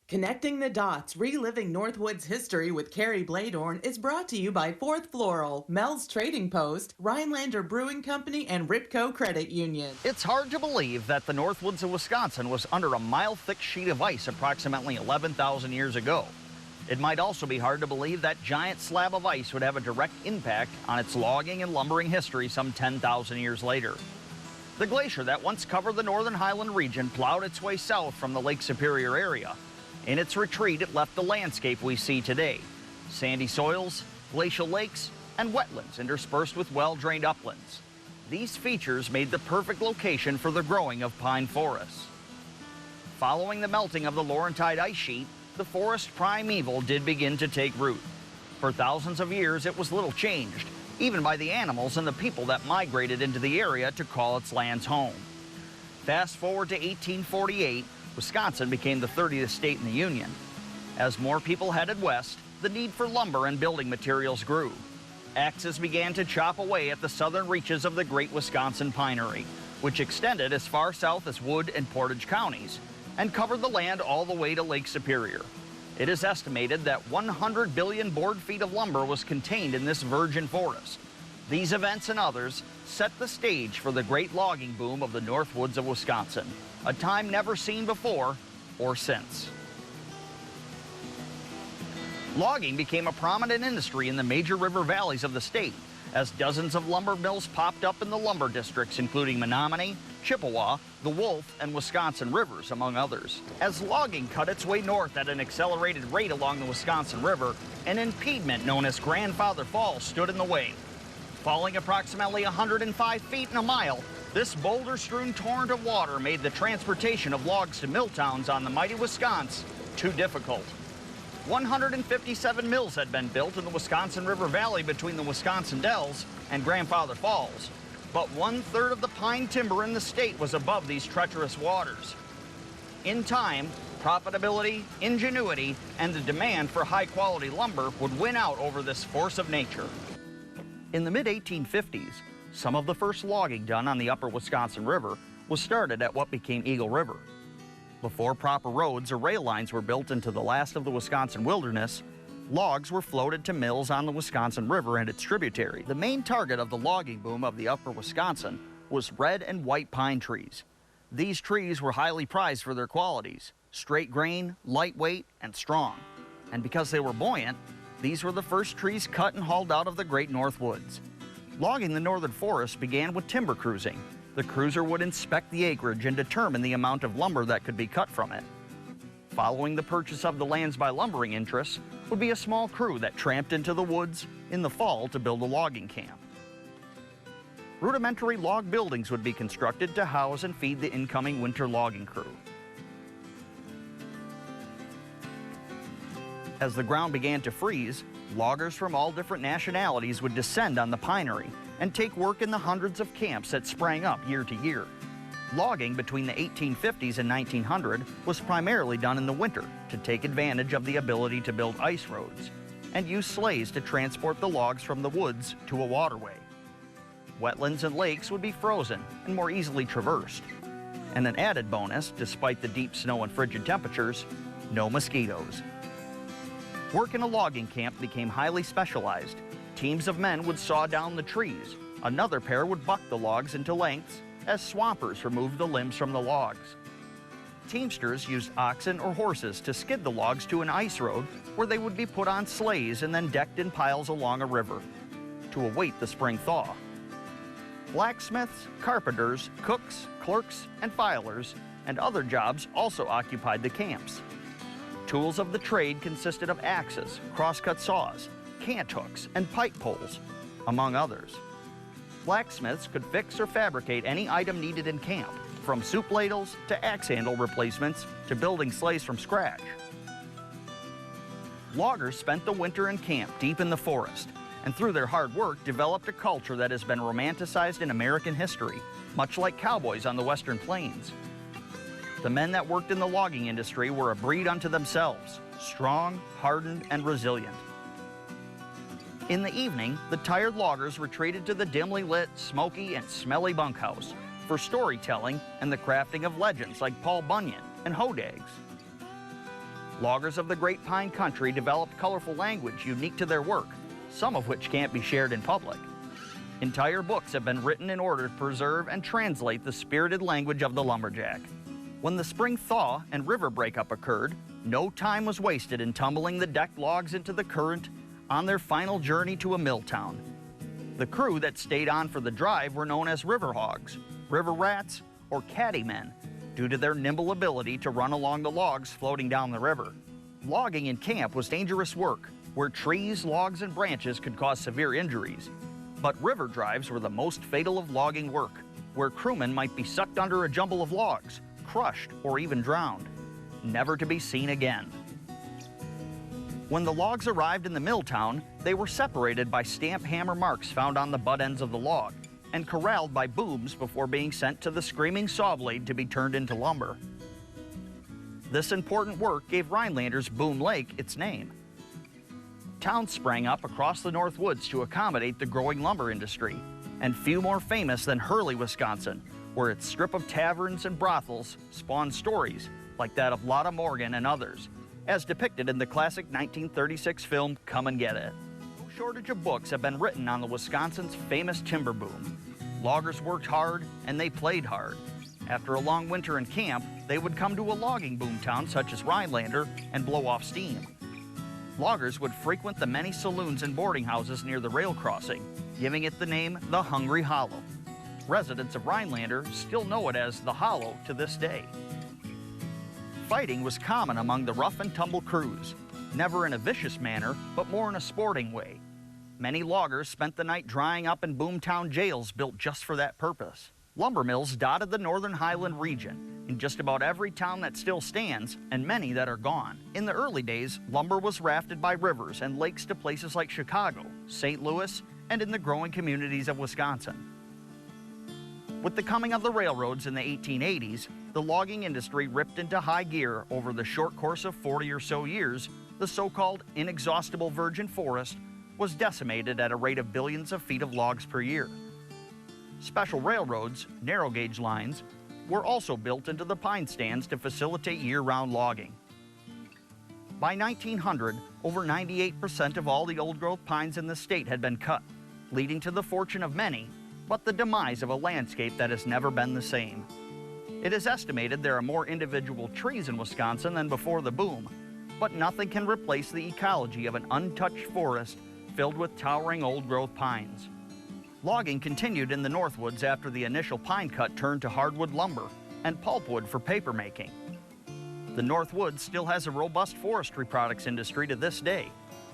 Connecting the Dots, Reliving Northwoods History with Carrie Bladorn is brought to you by Fourth Floral, Mel's Trading Post, Rhinelander Brewing Company, and Ripco Credit Union. It's hard to believe that the Northwoods of Wisconsin was under a mile-thick sheet of ice approximately 11,000 years ago. It might also be hard to believe that giant slab of ice would have a direct impact on its logging and lumbering history some 10,000 years later. The glacier that once covered the northern highland region plowed its way south from the Lake Superior area. In its retreat, it left the landscape we see today: sandy soils, glacial lakes, and wetlands interspersed with well-drained uplands. These features made the perfect location for the growing of pine forests. Following the melting of the Laurentide ice sheet, the forest primeval did begin to take root. For thousands of years, it was little changed, even by the animals and the people that migrated into the area to call its lands home. Fast forward to 1848, Wisconsin became the 30th state in the Union. As more people headed west, the need for lumber and building materials grew. Axes began to chop away at the southern reaches of the Great Wisconsin Pinery, which extended as far south as Wood and Portage counties and covered the land all the way to Lake Superior. It is estimated that 100 billion board feet of lumber was contained in this virgin forest. These events and others set the stage for the great logging boom of the Northwoods of Wisconsin, a time never seen before or since. Logging became a prominent industry in the major river valleys of the state, as dozens of lumber mills popped up in the lumber districts, including Menominee, Chippewa, the Wolf, and Wisconsin rivers, among others. As logging cut its way north at an accelerated rate along the Wisconsin River, an impediment known as Grandfather Falls stood in the way. Falling approximately 105 feet in a mile, this boulder-strewn torrent of water made the transportation of logs to mill towns on the mighty Wisconsin too difficult. 157 mills had been built in the Wisconsin River Valley between the Wisconsin Dells and Grandfather Falls, but 1/3 of the pine timber in the state was above these treacherous waters. In time, profitability, ingenuity, and the demand for high-quality lumber would win out over this force of nature. In the mid-1850s, some of the first logging done on the upper Wisconsin River was started at what became Eagle River. Before proper roads or rail lines were built into the last of the Wisconsin wilderness, logs were floated to mills on the Wisconsin River and its tributary. The main target of the logging boom of the upper Wisconsin was red and white pine trees. These trees were highly prized for their qualities: straight grain, lightweight, and strong. And because they were buoyant, these were the first trees cut and hauled out of the great Northwoods. Logging the northern forest began with timber cruising. The cruiser would inspect the acreage and determine the amount of lumber that could be cut from it. Following the purchase of the lands by lumbering interests would be a small crew that tramped into the woods in the fall to build a logging camp. Rudimentary log buildings would be constructed to house and feed the incoming winter logging crew. As the ground began to freeze, loggers from all different nationalities would descend on the pinery and take work in the hundreds of camps that sprang up year to year. Logging between the 1850s and 1900 was primarily done in the winter to take advantage of the ability to build ice roads and use sleighs to transport the logs from the woods to a waterway. Wetlands and lakes would be frozen and more easily traversed. And an added bonus, despite the deep snow and frigid temperatures, no mosquitoes. Work in a logging camp became highly specialized. Teams of men would saw down the trees. Another pair would buck the logs into lengths as swampers removed the limbs from the logs. Teamsters used oxen or horses to skid the logs to an ice road where they would be put on sleighs and then decked in piles along a river to await the spring thaw. Blacksmiths, carpenters, cooks, clerks, and filers, and other jobs also occupied the camps. Tools of the trade consisted of axes, crosscut saws, cant hooks, and pike poles, among others. Blacksmiths could fix or fabricate any item needed in camp, from soup ladles to axe handle replacements to building sleighs from scratch. Loggers spent the winter in camp deep in the forest, and through their hard work developed a culture that has been romanticized in American history, much like cowboys on the Western Plains. The men that worked in the logging industry were a breed unto themselves, strong, hardened, and resilient. In the evening, the tired loggers retreated to the dimly lit, smoky, and smelly bunkhouse for storytelling and the crafting of legends like Paul Bunyan and Hodags. Loggers of the Great Pine Country developed colorful language unique to their work, some of which can't be shared in public. Entire books have been written in order to preserve and translate the spirited language of the lumberjack. When the spring thaw and river breakup occurred, no time was wasted in tumbling the decked logs into the current on their final journey to a mill town. The crew that stayed on for the drive were known as river hogs, river rats, or caddy men, due to their nimble ability to run along the logs floating down the river. Logging in camp was dangerous work, where trees, logs, and branches could cause severe injuries. But river drives were the most fatal of logging work, where crewmen might be sucked under a jumble of logs, crushed, or even drowned, never to be seen again. When the logs arrived in the mill town, they were separated by stamp hammer marks found on the butt ends of the log, and corralled by booms before being sent to the screaming saw blade to be turned into lumber. This important work gave Rhinelander's Boom Lake its name. Towns sprang up across the Northwoods to accommodate the growing lumber industry, and few more famous than Hurley, Wisconsin, where its strip of taverns and brothels spawned stories like that of Lotta Morgan and others, as depicted in the classic 1936 film Come and Get It. No shortage of books have been written on the Wisconsin's famous timber boom. Loggers worked hard and they played hard. After a long winter in camp, they would come to a logging boom town such as Rhinelander and blow off steam. Loggers would frequent the many saloons and boarding houses near the rail crossing, giving it the name the Hungry Hollow. Residents of Rhinelander still know it as the Hollow to this day. Fighting was common among the rough and tumble crews, never in a vicious manner, but more in a sporting way. Many loggers spent the night drying up in boomtown jails built just for that purpose. Lumber mills dotted the northern Highland region, in just about every town that still stands, and many that are gone. In the early days, lumber was rafted by rivers and lakes to places like Chicago, St. Louis, and in the growing communities of Wisconsin. With the coming of the railroads in the 1880s, the logging industry ripped into high gear over the short course of 40 or so years. The so-called inexhaustible virgin forest was decimated at a rate of billions of feet of logs per year. Special railroads, narrow gauge lines, were also built into the pine stands to facilitate year-round logging. By 1900, over 98% of all the old-growth pines in the state had been cut, leading to the fortune of many, but the demise of a landscape that has never been the same. It is estimated there are more individual trees in Wisconsin than before the boom, but nothing can replace the ecology of an untouched forest filled with towering old-growth pines. Logging continued in the Northwoods after the initial pine cut turned to hardwood lumber and pulpwood for paper making. The Northwoods still has a robust forestry products industry to this day,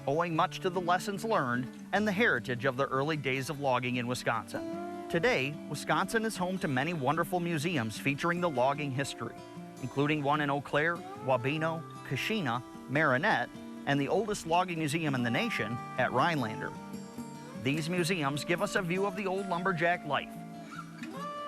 owing much to the lessons learned and the heritage of the early days of logging in Wisconsin. Today, Wisconsin is home to many wonderful museums featuring the logging history, including one in Eau Claire, Wabeno, Kashina, Marinette, and the oldest logging museum in the nation at Rhinelander. These museums give us a view of the old lumberjack life.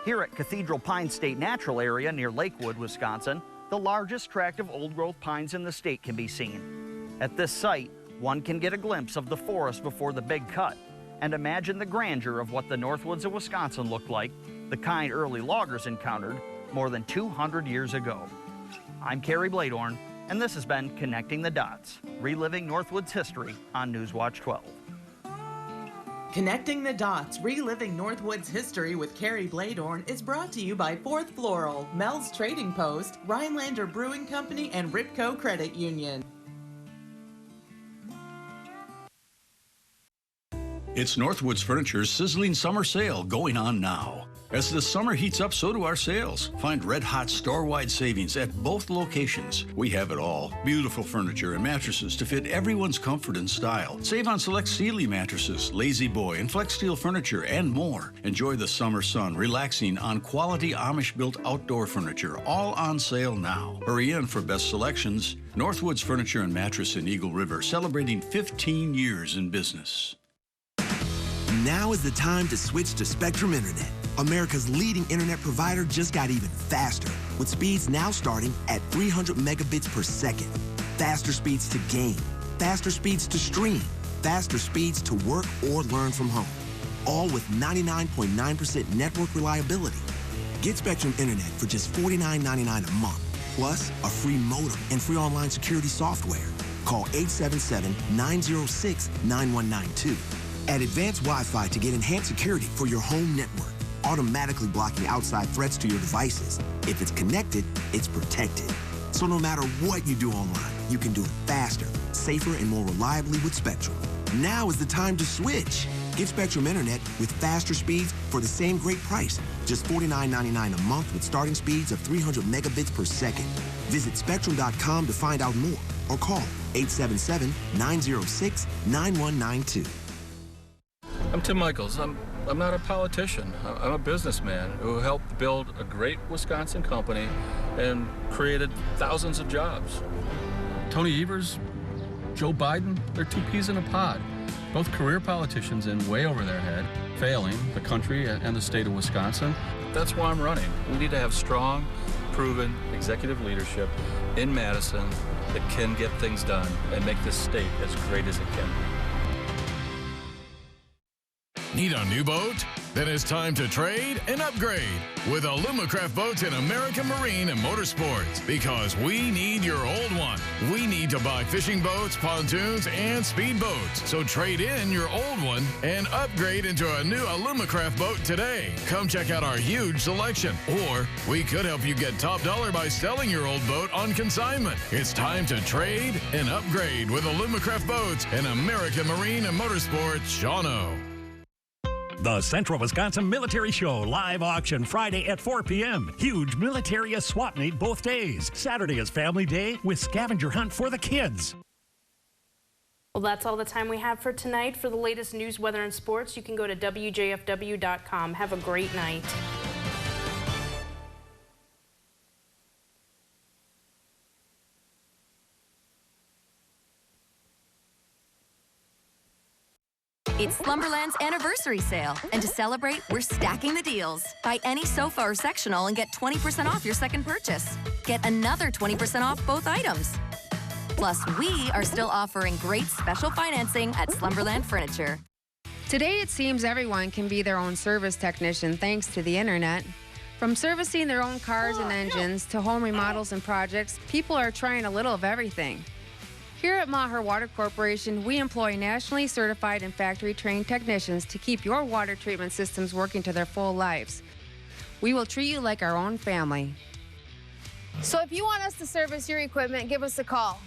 Here at Cathedral Pine State Natural Area near Lakewood, Wisconsin, the largest tract of old-growth pines in the state can be seen. At this site, one can get a glimpse of the forest before the big cut and imagine the grandeur of what the Northwoods of Wisconsin looked like, the kind early loggers encountered more than 200 years ago. I'm Kerry Bladorn, and this has been Connecting the Dots, reliving Northwoods history on Newswatch 12. Connecting the Dots, reliving Northwoods history with Kerry Bladorn is brought to you by Fourth Floral, Mel's Trading Post, Rhinelander Brewing Company, and Ripco Credit Union. It's Northwoods Furniture's sizzling summer sale going on now. As the summer heats up, so do our sales. Find red-hot store-wide savings at both locations. We have it all. Beautiful furniture and mattresses to fit everyone's comfort and style. Save on select Sealy mattresses, Lazy Boy, and Flex Steel furniture, and more. Enjoy the summer sun, relaxing on quality Amish-built outdoor furniture, all on sale now. Hurry in for best selections. Northwoods Furniture and Mattress in Eagle River, celebrating 15 years in business. Now is the time to switch to Spectrum Internet. America's leading internet provider just got even faster, with speeds now starting at 300 megabits per second. Faster speeds to game, faster speeds to stream, faster speeds to work or learn from home. All with 99.9% network reliability. Get Spectrum Internet for just $49.99 a month. plus a free modem and free online security software. Call 877-906-9192. Add advanced Wi-Fi to get enhanced security for your home network, automatically blocking outside threats to your devices. If it's connected, it's protected. So no matter what you do online, you can do it faster, safer, and more reliably with Spectrum. Now is the time to switch. Get Spectrum Internet with faster speeds for the same great price. Just $49.99 a month with starting speeds of 300 megabits per second. Visit Spectrum.com to find out more or call 877-906-9192. I'm Tim Michaels. I'm not a politician. I'm a businessman who helped build a great Wisconsin company and created thousands of jobs. Tony Evers, Joe Biden, they're two peas in a pod. Both career politicians in way over their head, failing the country and the state of Wisconsin. That's why I'm running. We need to have strong, proven executive leadership in Madison that can get things done and make this state as great as it can be. Need a new boat? Then it's time to trade and upgrade with Alumacraft Boats in American Marine and Motorsports, because we need your old one. We need to buy fishing boats, pontoons, and speed boats. So trade in your old one and upgrade into a new Alumacraft boat today. Come check out our huge selection. Or we could help you get top dollar by selling your old boat on consignment. It's time to trade and upgrade with Alumacraft Boats and American Marine and Motorsports, Shawano. The Central Wisconsin Military Show live auction Friday at 4 p.m. Huge military swap meet both days. Saturday is Family Day with scavenger hunt for the kids. Well, that's all the time we have for tonight. For the latest news, weather, and sports, you can go to WJFW.com. Have a great night. It's Slumberland's anniversary sale, and to celebrate, we're stacking the deals. Buy any sofa or sectional and get 20% off your second purchase. Get another 20% off both items. Plus, we are still offering great special financing at Slumberland Furniture. Today, it seems everyone can be their own service technician thanks to the internet. From servicing their own cars and engines to home remodels and projects, people are trying a little of everything. Here at Maher Water Corporation, we employ nationally certified and factory-trained technicians to keep your water treatment systems working to their full lives. We will treat you like our own family. So if you want us to service your equipment, give us a call.